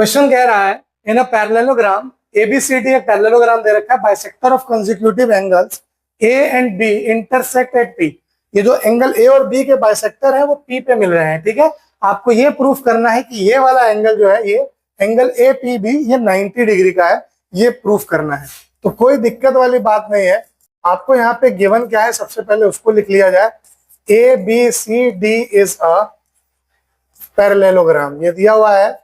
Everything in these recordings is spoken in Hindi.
क्वेश्चन कह रहा है इन अ पैरेललोग्राम एबीसीडी एक पैरेललोग्राम दे रखा है bisector of consecutive angles A and B intersect at P. ये जो एंगल ए और बी के बाइसेक्टर है वो पी पे मिल रहे हैं। ठीक है, आपको ये प्रूफ करना है कि ये वाला एंगल जो है ये एंगल ए पी बी ये 90 डिग्री का है, ये प्रूफ करना है। तो कोई दिक्कत वाली बात नहीं है। आपको यहाँ पे गिवन क्या है, सबसे पहले उसको लिख लिया जाए। A B C D is a parallelogram, ये दिया हुआ है।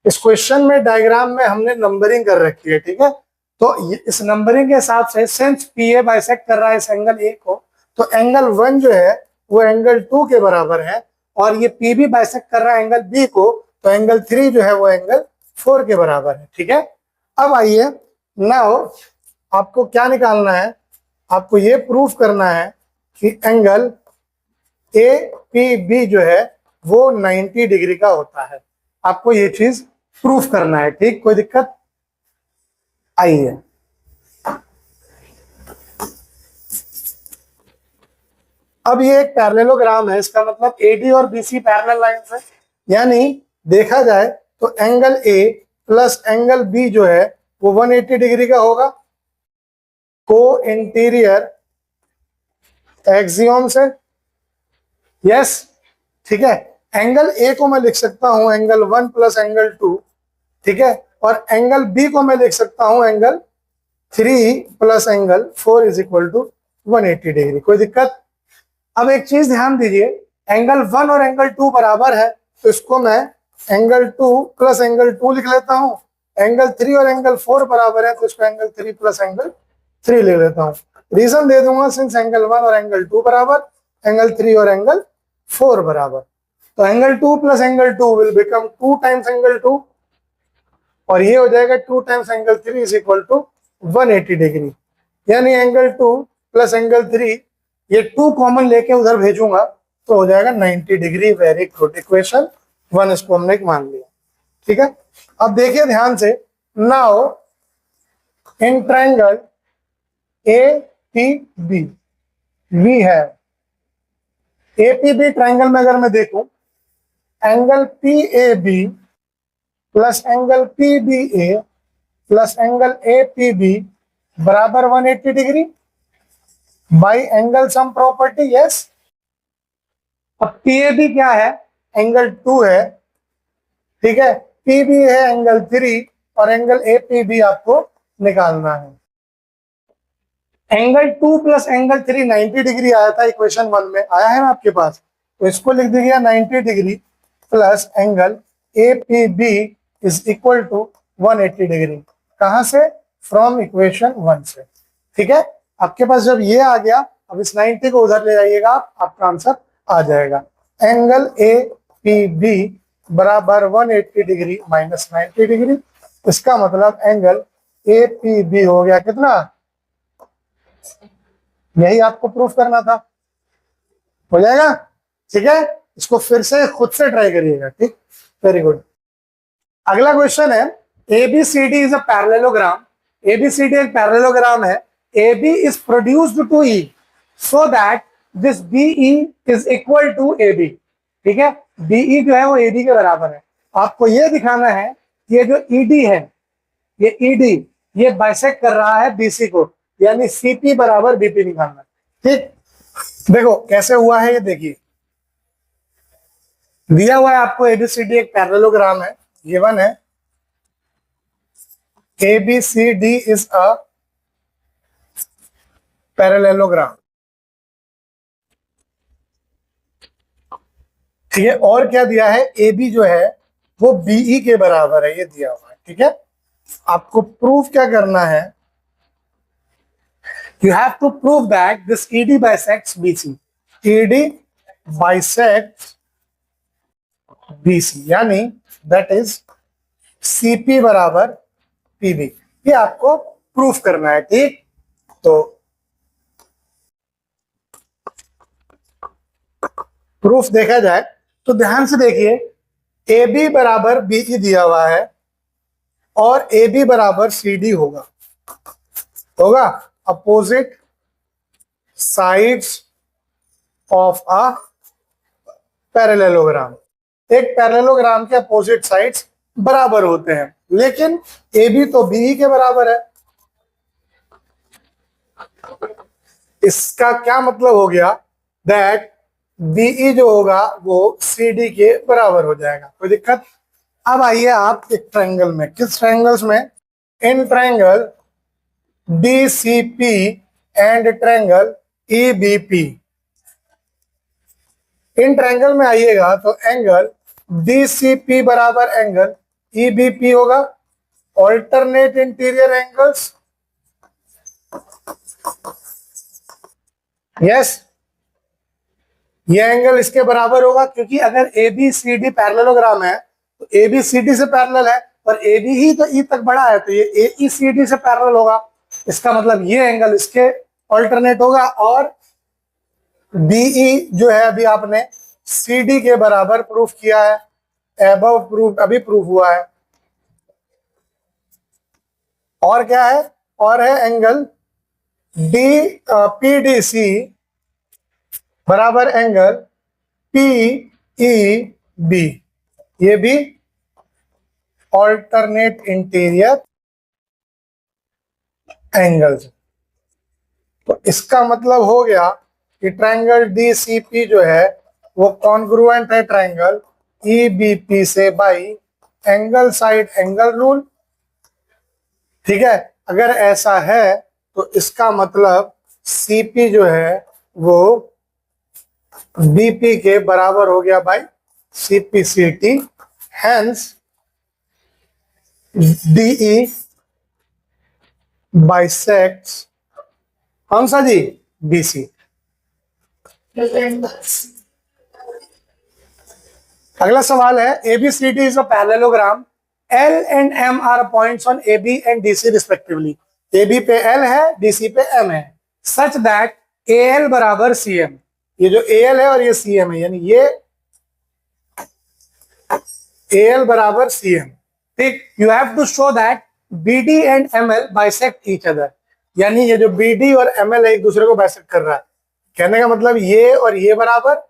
इस क्वेश्चन में डायग्राम में हमने नंबरिंग कर रखी है। ठीक है, तो इस नंबरिंग के हिसाब से सिंस पी ए बाइसेक्ट कर रहा है इस एंगल ए को, तो एंगल 1 जो है वो एंगल 2 के बराबर है, और ये पी बी बाइसेक्ट कर रहा है एंगल बी को, तो एंगल 3 जो है वो एंगल 4 के बराबर है। ठीक है, अब आइए नाउ आपको क्या निकालना है, आपको ये प्रूफ करना है कि एंगल ए पी बी जो है वो 90 डिग्री का होता है। आपको ये चीज प्रूफ करना है। ठीक, कोई दिक्कत? आइए अब ये एक पैरेललोग्राम है, इसका मतलब एडी और बीसी पैरेलल लाइंस है, यानी देखा जाए तो angle A plus angle B जो है वो 180 डिग्री का होगा। को इंटीरियर एक्सियोम से, यस। ठीक है, एंगल ए को मैं लिख सकता हूं एंगल 1 प्लस एंगल 2। ठीक है, और एंगल बी को मैं लिख सकता हूं angle 3 plus angle 4 is equal to 180 degree. कोई दिक्कत? अब एक चीज ध्यान दीजिए, एंगल 1 और एंगल 2 बराबर है, तो इसको मैं एंगल 2 प्लस एंगल 2 लिख लेता हूं। एंगल 3 और एंगल 4 बराबर है, तो इसको एंगल 3 प्लस एंगल 3 लिख लेता हूं। रीजन दे दूंगा, सिंस एंगल 1 और एंगल 2 बराबर, एंगल 3 और एंगल 4 बराबर, तो angle 2 plus angle 2 will become 2 times angle 2, और ये हो जाएगा 2 times angle 3 is equal to 180 degree. यानी एंगल 2 प्लस एंगल 3, ये 2 कॉमन लेके उधर भेजूंगा तो हो जाएगा 90 डिग्री। वेरी गुड, इक्वेशन 1 इसको हमने मान लिया। ठीक है, अब देखिए ध्यान से, now in triangle A P B वी है, ए पी बी ट्रायंगल में अगर मैं देखूं, angle P A B plus angle P B A plus angle A P B बराबर 180 degree by angle sum property. Yes, अब पी ए बी क्या है, एंगल 2 है। ठीक है, पी बी है एंगल 3, और एंगल ए पी बी आपको निकालना है। एंगल 2 प्लस एंगल 3 90 डिग्री आया था इक्वेशन 1 में, आया है ना आपके पास, तो इसको लिख दीजिए 90 degree plus angle A P B is equal to 180 degree. कहां से? फ्रॉम इक्वेशन 1 से। ठीक है, आपके पास जब ये आ गया, अब इस 90 को उधर ले जाइएगा, आपका आंसर आ जाएगा। एंगल ए पी बी बराबर 180 डिग्री माइनस 90 डिग्री, इसका मतलब एंगल ए पी बी हो गया कितना? यही आपको प्रूफ करना था। हो जाएगा? ठीक है, इसको फिर से खुद से ट्राई करिएगा। ठीक, वेरी गुड। अगला क्वेश्चन है, ABCD is a parallelogram. ABCD एक पैरेललोग्राम है। AB is produced to E so that this BE is equal to AB। ठीक है, BE जो है वो AB के बराबर है। आपको ये दिखाना है कि ये जो ED है, ये ED ये बाइसेक्ट कर रहा है BC को, यानी CP बराबर BP निकालना। ठीक, देखो कैसे हुआ है, ये देखिए दिया हुआ है आपको। ABCD एक पैरेललोग्राम है, गिवन है ABCD is a पैरेललोग्राम। ठीक है, और क्या दिया है, ए बी जो है वो बीई के बराबर है, ये दिया हुआ है। ठीक है, आपको प्रूफ क्या करना है, you have to prove that this ED bisects BC. ED bisects BC, यानी दैट इज सीपी बराबर पीबी, ये आपको प्रूफ करना है। ठीक, तो प्रूफ देखा जाए तो ध्यान से देखिए, ए बी बराबर बीई दिया हुआ है, और ए बी बराबर सी डी होगा opposite sides of a parallelogram. एक पैरेललोग्राम के अपोजिट साइड्स बराबर होते हैं, लेकिन ए बी तो बी के बराबर है। इसका क्या मतलब हो गया, दैट बीई जो होगा वो सी डी के बराबर हो जाएगा। कोई दिक्कत? अब आइए आप एक ट्रायंगल में, किस ट्रायंगल्स में, in triangle D C P and triangle E B P. In triangle में आइएगा तो एंगल डी सी पी बराबर एंगल ई बी पी होगा, ऑल्टरनेट इंटीरियर एंगल्स। यस, ये एंगल इसके बराबर होगा, क्योंकि अगर A B C D parallelogram है तो ए बी सी डी से पैरेलल है, और ए बी ही तो ई तक बढ़ा है, तो ये ए ई सी डी से पैरेलल होगा। इसका मतलब ये एंगल इसके ऑल्टरनेट होगा, और बीई जो है अभी आपने सी डी के बराबर प्रूफ किया है, एबव प्रूफ अभी प्रूफ हुआ है। और क्या है, और है angle D P D C बराबर एंगल पी ई बी, ये भी ऑल्टरनेट इंटीरियर एंगल्स। तो इसका मतलब हो गया कि ट्रायंगल डी सी पी जो है वो कॉन्ग्रुएंट है ट्रायंगल ई बी पी से by angle side angle rule. ठीक है, अगर ऐसा है तो इसका मतलब सीपी जो है वो बीपी के बराबर हो गया by CP C T, hence DE bisects कौन सा जी, बीसी। अगला सवाल है, ABCD is a parallelogram. L and M are points on AB and DC respectively. AB पे L है, DC पे M है, such that AL बराबर CM। ये जो AL है और ये CM है, यानी ये AL बराबर CM। ठीक, you have to show that BD and ML bisect each other। यानी ये जो BD और ML है एक दूसरे को बाइसेक्ट कर रहा है। कहने का मतलब ये और ये बराबर,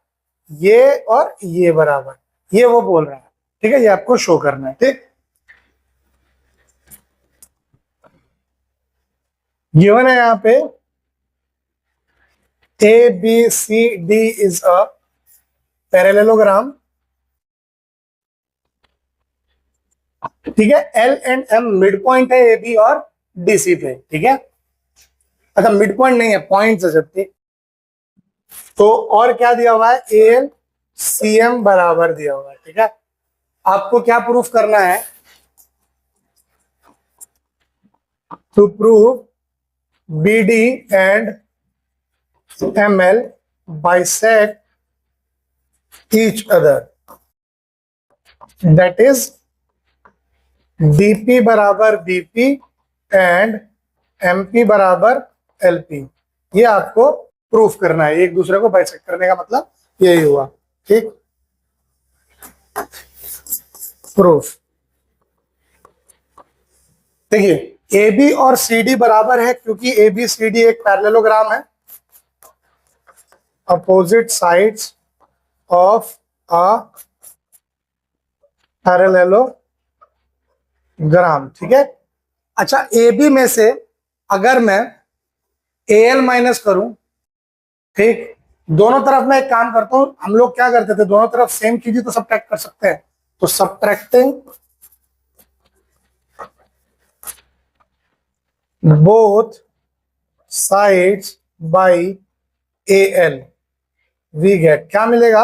ये और ये बराबर, ये वो बोल रहा है। ठीक है, ये आपको शो करना है। ठीक, गिवन है यहाँ पे A B C D is a parallelogram. ठीक है, L and M mid point है ए बी और डी सी पे। ठीक है, अच्छा मिड पॉइंट नहीं है, पॉइंट है सबके। तो और क्या दिया हुआ है, ए एल सी एम बराबर दिया हुआ है। ठीक है, आपको क्या प्रूफ करना है, to prove BD and ML bisect each other, that is DP बराबर BP and MP बराबर LP। ये आपको प्रूफ करना है, एक दूसरे को बाइसेक्ट करने का मतलब यही हुआ। ठीक, प्रूफ देखिए, AB और CD बराबर है क्योंकि ABCD एक पैरेललोग्राम है, opposite sides of a parallelogram. ठीक है, अच्छा AB में से अगर मैं AL माइनस करूं, ठीक, दोनों तरफ मैं एक काम करता हूं, हम लोग क्या करते थे, दोनों तरफ सेम कीजिए तो सब्ट्रैक्ट कर सकते हैं। तो subtracting both sides by AL we get, क्या मिलेगा,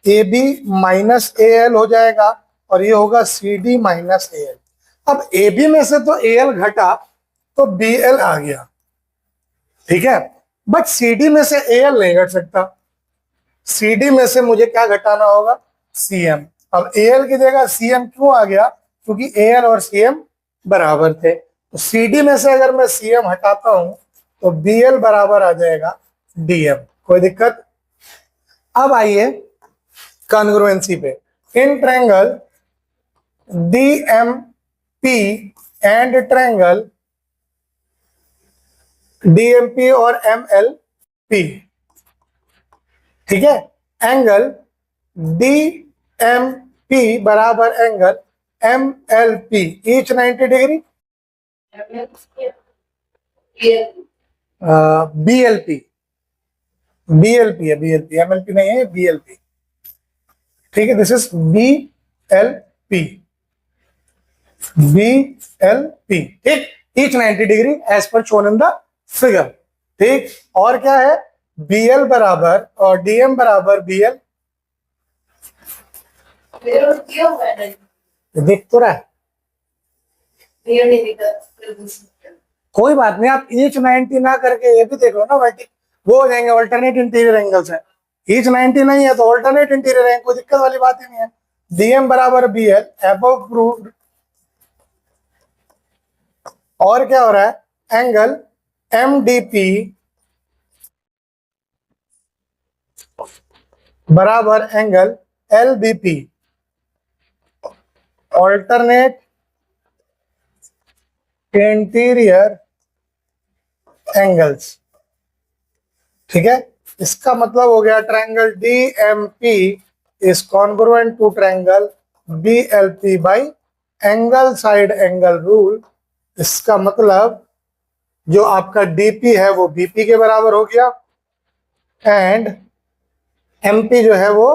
AB माइनस AL हो जाएगा और ये होगा CD माइनस AL। अब AB में से तो AL घटा तो BL आ गया। ठीक है, बट CD में से AL नहीं घट सकता, CD में से मुझे क्या घटाना होगा, CM। अब AL की जगह CM क्यों आ गया, क्योंकि AL और CM बराबर थे। तो CD में से अगर मैं CM हटाता हूं तो BL बराबर आ जाएगा DM। कोई दिक्कत? अब आइए कॉन्ग्रुएंसी पे, in triangle DMP and triangle DMP और MLP। ठीक है, एंगल DMP पी बराबर angle M L P each 90 degree B L P है, B L P, M L P नहीं है, बी एल पी, ठीक है। This is B L P, B L P, ठीक, each 90 degree as per shown in the figure, ठीक। और क्या है, बी एल बराबर और डी एम बराबर बी एल, देख तो रहा है, कोई बात नहीं, आप ईच 90 ना करके ये भी देख लो ना, वर्टिक वो हो जाएंगे, ऑल्टरनेट इंटीरियर एंगल्स है। ईच 90 नहीं है तो ऑल्टरनेट इंटीरियर है, कोई दिक्कत वाली बात ही नहीं है। डीएम बराबर बी एल अबव प्रूव्ड। और क्या हो रहा है, एंगल एम डी पी बराबर angle L B P, alternate interior angles, ठीक है। इसका मतलब हो गया triangle D M P is congruent to triangle B L P by angle side angle rule. इसका मतलब जो आपका डीपी है वो बीपी के बराबर हो गया एंड एमपी जो है वो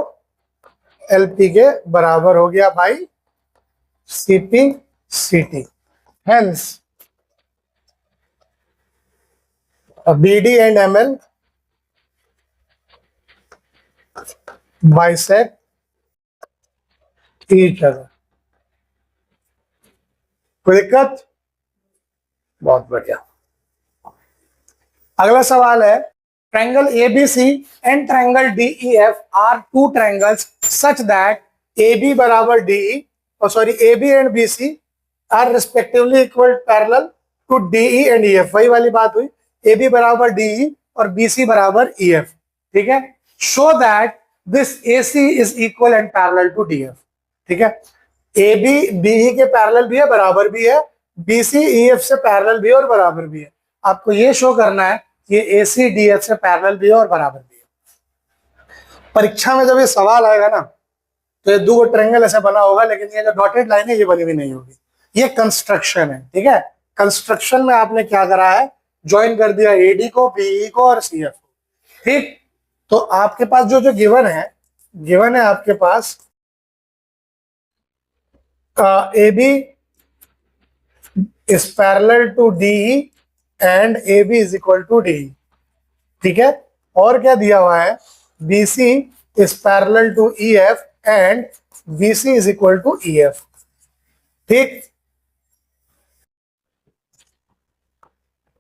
एलपी के बराबर हो गया बाई सीपी सीटी। Hence BD and ML bisect each other। कोई दिक्कत? बहुत बढ़िया। अगला सवाल है, triangle ABC and triangle DEF are two triangles such that AB बराबर DE और AB and BC are respectively equal parallel to DE and EF। वही वाली बात हुई, AB बराबर DE और BC बराबर EF, ठीक है। Show that this AC is equal and parallel to DF, ठीक है। AB BE के पैरेलल भी है, बराबर भी है, BC EF से पैरेलल भी है और बराबर भी है। आपको ये शो करना है कि ये AC DF से पैरेलल भी है और बराबर भी है। परीक्षा में जब ये सवाल आएगा ना तो ये दो ट्रायंगल ऐसे बना होगा, लेकिन ये जो डॉटेड लाइन है ये बनी हुई नहीं होगी। ये कंस्ट्रक्शन है, ठीक है। कंस्ट्रक्शन में आपने क्या करा है, ज्वाइन कर दिया AD को, BE को और CF को, ठीक। तो आपके पास जो गिवन है आपके पास AB is parallel to DE and AB is equal to DE, ठीक है। और क्या दिया हुआ है, BC is parallel to EF and BC is equal to EF, ठीक।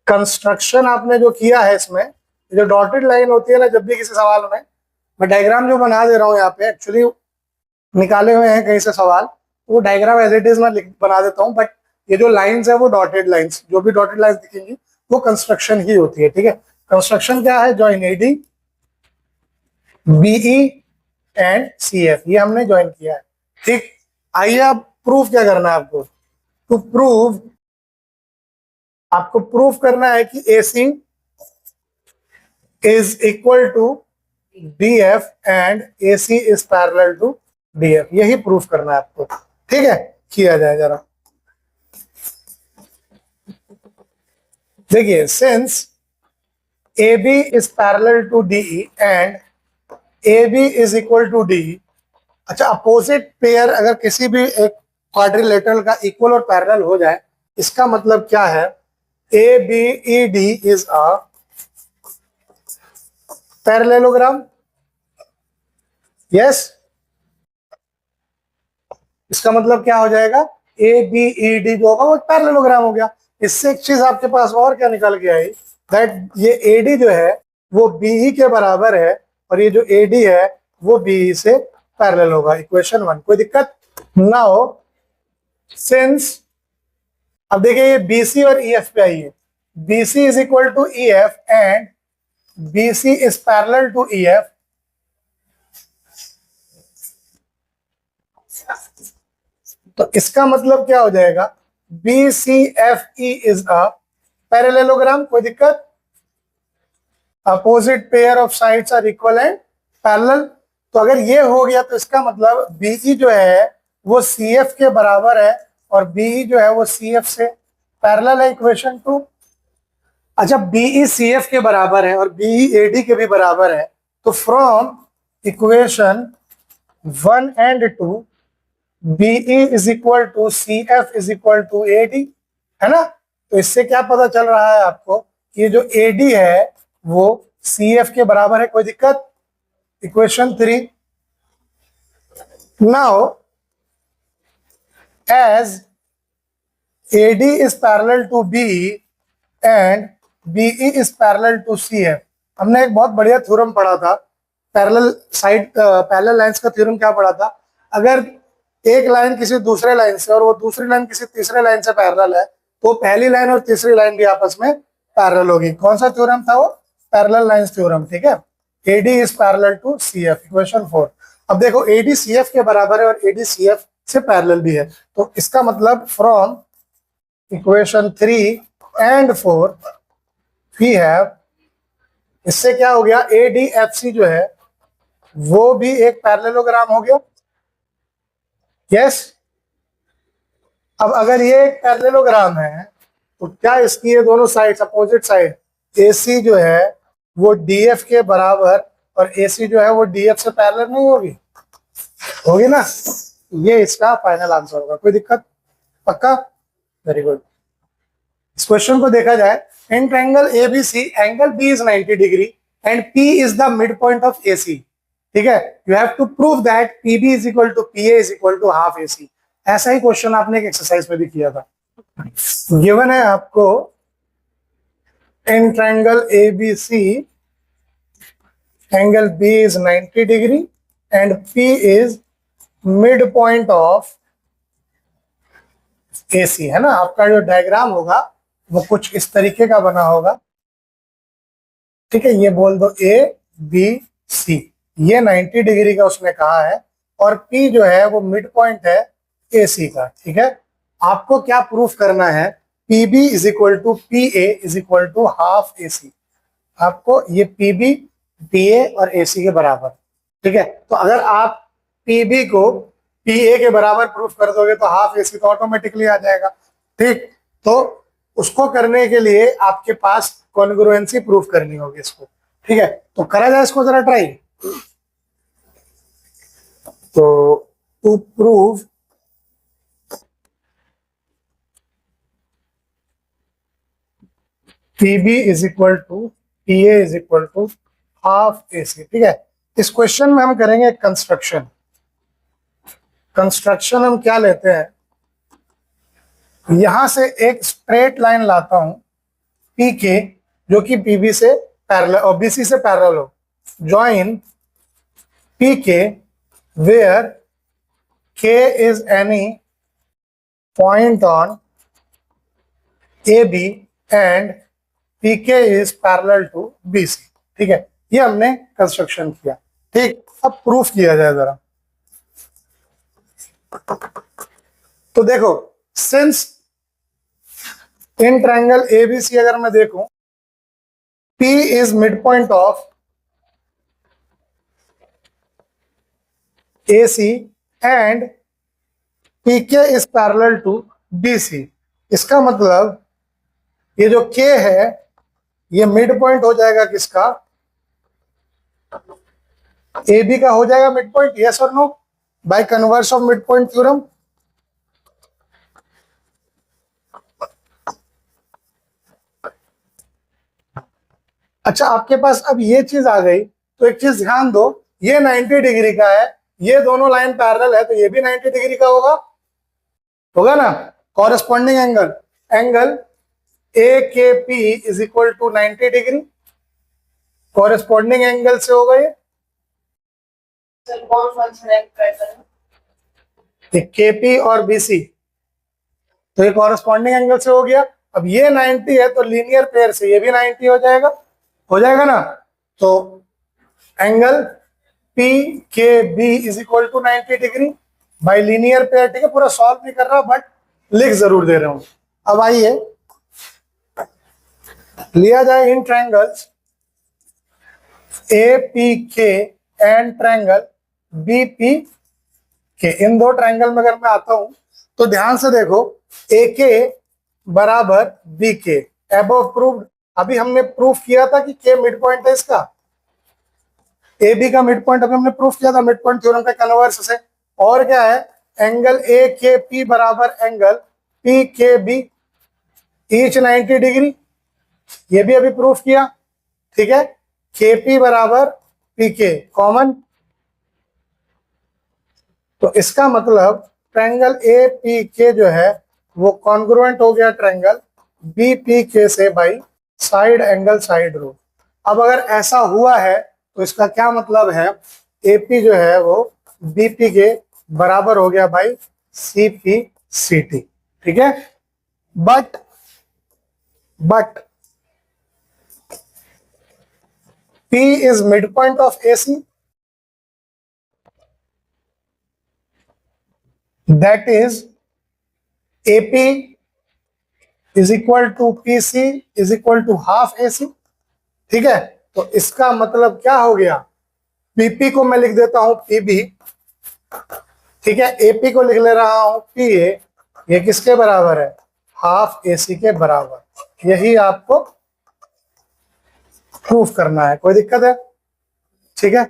कंस्ट्रक्शन आपने जो किया है इसमें, जो डॉटेड लाइन होती है ना, जब भी किसी सवाल में, मैं डायग्राम जो बना दे रहा हूँ यहाँ पे, एक्चुअली निकाले हुए हैं कहीं से सवाल, वो डायग्राम एज इट इज मैं बना देता हूँ, बट ये जो लाइंस है वो डॉटेड लाइंस, जो भी डॉटेड लाइंस दिखेंगी वो कंस्ट्रक्शन ही होती है, ठीक है। कंस्ट्रक्शन क्या है, join AD BE and CF, ये हमने ज्वाइन किया है, ठीक। आइए अब प्रूफ क्या करना है आपको, टू प्रूव, आपको प्रूफ करना है कि AC is equal to DF and AC is parallel to DF, यही प्रूफ करना है आपको, ठीक है। किया जाए जरा, देखिए, since AB is parallel to DE and AB is equal to DE। अच्छा, अपोजिट पेयर अगर किसी भी एक क्वाड्रिलेटरल का इक्वल और पैरेलल हो जाए, इसका मतलब क्या है, ABED is a parallelogram, yes. इसका मतलब क्या हो जाएगा, ABED जो होगा वो पैरेललोग्राम हो गया। इससे एक चीज आपके पास और क्या निकल के आई, दैट ये AD जो है वो BE के बराबर है और ये जो AD है वो BE से पैरेलल होगा। इक्वेशन 1, कोई दिक्कत ना हो। सिंस, अब देखिए ये BC और EF पे आई है, BC is equal to EF and BC is parallel to EF, तो इसका मतलब क्या हो जाएगा, BCFE इज अ पैरेललोग्राम, कोई दिक्कत, opposite pair of sides are equal and parallel, तो अगर ये हो गया तो इसका मतलब बीई जो है वो सी एफ के बराबर है और बीई जो है वो सी एफ से पैरेलल है, इक्वेशन 2। अच्छा, बीई सी एफ के बराबर है और बीई एडी के भी बराबर है, तो from equation 1 and 2 BE is equal to C F is equal to AD, है ना। तो इससे क्या पता चल रहा है आपको कि ये जो एडी है वो सी एफ के बराबर है। कोई दिक्कत? Equation 3, now as AD is parallel to BE and BE is parallel to CF। हमने एक बहुत बढ़िया थ्योरम पढ़ा था, पैरेलल लाइंस का थ्योरम। क्या पढ़ा था? अगर एक लाइन किसी दूसरे लाइन से और वो दूसरी लाइन किसी तीसरे लाइन से पैरेलल है तो पहली लाइन और तीसरी लाइन भी आपस में पैरेलल होगी। कौन सा थ्योरम था वो? पैरेलल लाइंस थ्योरम, ठीक है। AD is parallel to CF, equation 4। अब देखो AD CF के बराबर है और AD CF से पैरेलल भी है, तो इसका मतलब from equation 3 and 4 we have, इससे क्या हो गया, ADFC जो है वो भी एक पैरेललोग्राम हो गया। यस। अब अगर ये एक पैरेललोग्राम है तो क्या इसकी ये दोनों साइड्स, अपोजिट साइड, AC जो है वो DF के बराबर और AC जो है वो DF से पैरेलल नहीं होगी? होगी ना। ये इसका फाइनल आंसर होगा। कोई दिक्कत? पक्का? Very good. इस क्वेश्चन को देखा जाए, in triangle ABC angle B is 90 degree and P is the mid point of AC, ठीक है। You have to prove that PB is equal to PA is equal to half AC। ऐसा ही क्वेश्चन आपने एक एक्सरसाइज में भी किया था। गिवन है आपको इन triangle ABC angle B is 90 degree and P is mid point of AC, है ना। आपका जो डायग्राम होगा वो कुछ इस तरीके का बना होगा, ठीक है। ये बोल दो ABC, ये 90 डिग्री का उसने कहा है और P जो है वो मिड पॉइंट है AC का, ठीक है। आपको क्या प्रूफ करना है? PB is equal to PA is equal to half AC। आपको ये PB PA और AC के बराबर, ठीक है। तो अगर आप PB को PA के बराबर प्रूफ कर दोगे तो हाफ AC तो ऑटोमेटिकली आ जाएगा, ठीक। तो उसको करने के लिए आपके पास कॉन्ग्रुएंसी प्रूफ करनी होगी इसको, ठीक है। तो करा जाए इसको जरा ट्राई। तो to prove PB is equal to PA is equal to half AC, ठीक है। इस क्वेश्चन में हम करेंगे कंस्ट्रक्शन। कंस्ट्रक्शन हम क्या लेते हैं, यहां से एक स्ट्रेट लाइन लाता हूं PK जो कि PB से पैरेलल और BC से पैरेलल हो। Join PK where K is any point on AB and PK is parallel to BC, ठीक है। ये हमने कंस्ट्रक्शन किया, ठीक। अब प्रूफ किया जाए जरा। तो देखो, सिंस इन ट्रायंगल ABC अगर मैं देखूं P is mid point of AC and PK is parallel to BC, इसका मतलब ये जो K है ये मिड पॉइंट हो जाएगा किसका? AB का हो जाएगा मिड पॉइंट। यस और no? By converse of mid point theorem. अच्छा, आपके पास अब ये चीज आ गई तो एक चीज ध्यान दो, ये 90 डिग्री का है, ये दोनों लाइन पैरेलल है तो ये भी 90 डिग्री का होगा, होगा ना। Corresponding angle, angle AKP is equal to 90 degree, corresponding angle से होगा ये KP और BC, तो ये कॉरेस्पॉन्डिंग एंगल से हो गया। अब ये 90 है तो लीनियर पेयर से ये भी 90 हो जाएगा, हो जाएगा ना। तो angle PKB is equal to 90 degree by linear pair, ठीक है। पूरा सॉल्व नहीं कर रहा बट लिख जरूर दे रहा हूं। अब आइए लिया जाए in triangles APK and triangle B P K. इन दो ट्रायंगल में अगर मैं आता हूं तो ध्यान से देखो, ए के बराबर बी के, अबव प्रूव्ड। अभी हमने प्रूफ किया था कि के मिड पॉइंट है इसका, ए बी का मिड पॉइंट अभी हमने प्रूफ किया था मिड पॉइंट थ्योरम का कन्वर्स से। और क्या है, एंगल ए के पी बराबर एंगल पी के बी, ईच 90 डिग्री, ये भी अभी प्रूफ किया। ठीक है, के पी बराबर पी के कॉमन, तो इसका मतलब ट्रायंगल ए पी के जो है वो कॉन्ग्रुएंट हो गया ट्रायंगल बी पी के से बाई साइड एंगल साइड रो। अब अगर ऐसा हुआ है तो इसका क्या मतलब है, एपी जो है वो बीपी के बराबर हो गया by C P C T. ठीक है, but P is midpoint of AC, that is AP is equal to PC is equal to half AC। ठीक है, तो इसका मतलब क्या हो गया, PP को मैं लिख देता हूं PB, ठीक है, AP को लिख ले रहा हूं PA, ये किसके बराबर है, हाफ AC के बराबर। यही आपको प्रूफ करना है, कोई दिक्कत है? ठीक है,